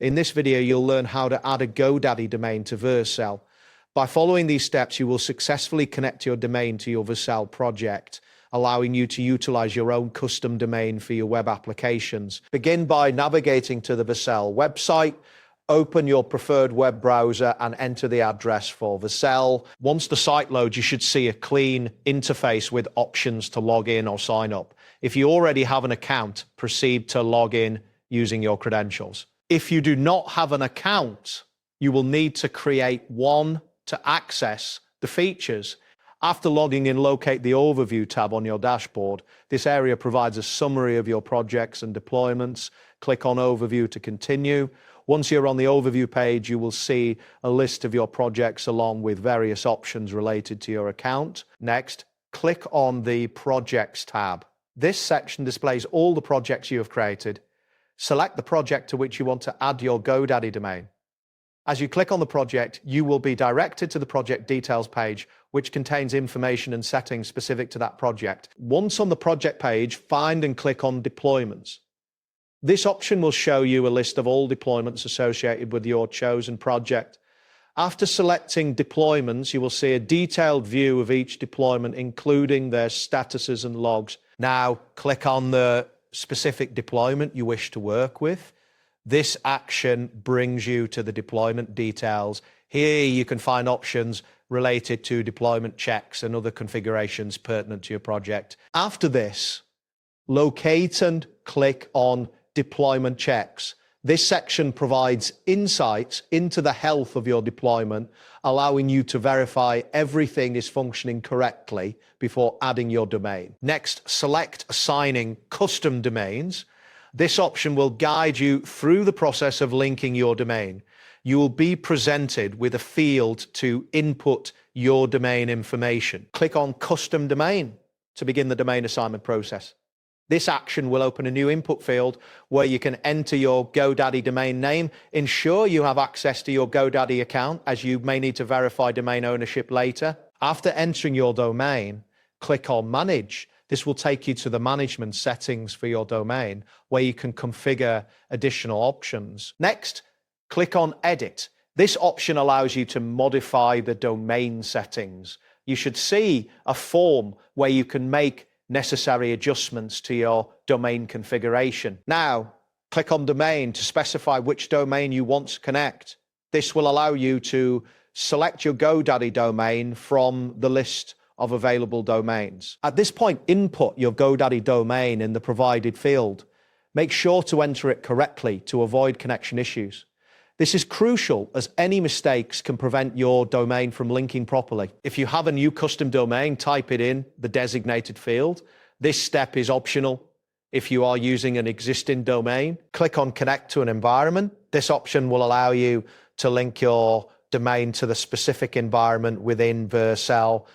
In this video, you'll learn how to add a GoDaddy domain to Vercel. By following these steps, you will successfully connect your domain to your Vercel project, allowing you to utilize your own custom domain for your web applications. Begin by navigating to the Vercel website. Open your preferred web browser and enter the address for Vercel. Once the site loads, you should see a clean interface with options to log in or sign up. If you already have an account, proceed to log in using your credentials. If you do not have an account, you will need to create one to access the features. After logging in, locate the Overview tab on your dashboard. This area provides a summary of your projects and deployments. Click on Overview to continue. Once you're on the Overview page, you will see a list of your projects along with various options related to your account. Next, click on the Projects tab. This section displays all the projects you have created. Select the project to which you want to add your GoDaddy domain. As you click on the project, you will be directed to the project details page, which contains information and settings specific to that project. Once on the project page, find and click on Deployments. This option will show you a list of all deployments associated with your chosen project. After selecting deployments, you will see a detailed view of each deployment, including their statuses and logs. Now, click on the specific deployment you wish to work with. This action brings you to the deployment details. Here you can find options related to deployment checks and other configurations pertinent to your project. After this, locate and click on Deployment Checks. This section provides insights into the health of your deployment, allowing you to verify everything is functioning correctly before adding your domain. Next, select Assigning Custom Domains. This option will guide you through the process of linking your domain. You will be presented with a field to input your domain information. Click on Custom Domain to begin the domain assignment process. This action will open a new input field where you can enter your GoDaddy domain name. Ensure you have access to your GoDaddy account, as you may need to verify domain ownership later. After entering your domain, click on Manage. This will take you to the management settings for your domain, where you can configure additional options. Next, click on Edit. This option allows you to modify the domain settings. You should see a form where you can make necessary adjustments to your domain configuration. Now, click on Domain to specify which domain you want to connect. This will allow you to select your GoDaddy domain from the list of available domains. At this point, input your GoDaddy domain in the provided field. Make sure to enter it correctly to avoid connection issues. This is crucial, as any mistakes can prevent your domain from linking properly. If you have a new custom domain, type it in the designated field. This step is optional. If you are using an existing domain, click on Connect to an environment. This option will allow you to link your domain to the specific environment within Vercel,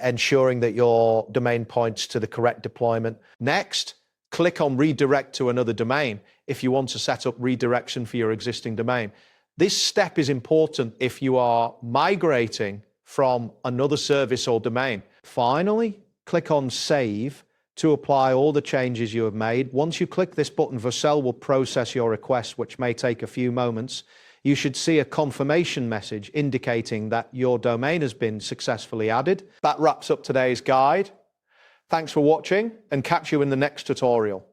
ensuring that your domain points to the correct deployment. Next, click on Redirect to another domain if you want to set up redirection for your existing domain. This step is important if you are migrating from another service or domain. Finally, click on Save to apply all the changes you have made. Once you click this button, Vercel will process your request, which may take a few moments. You should see a confirmation message indicating that your domain has been successfully added. That wraps up today's guide. Thanks for watching, and catch you in the next tutorial.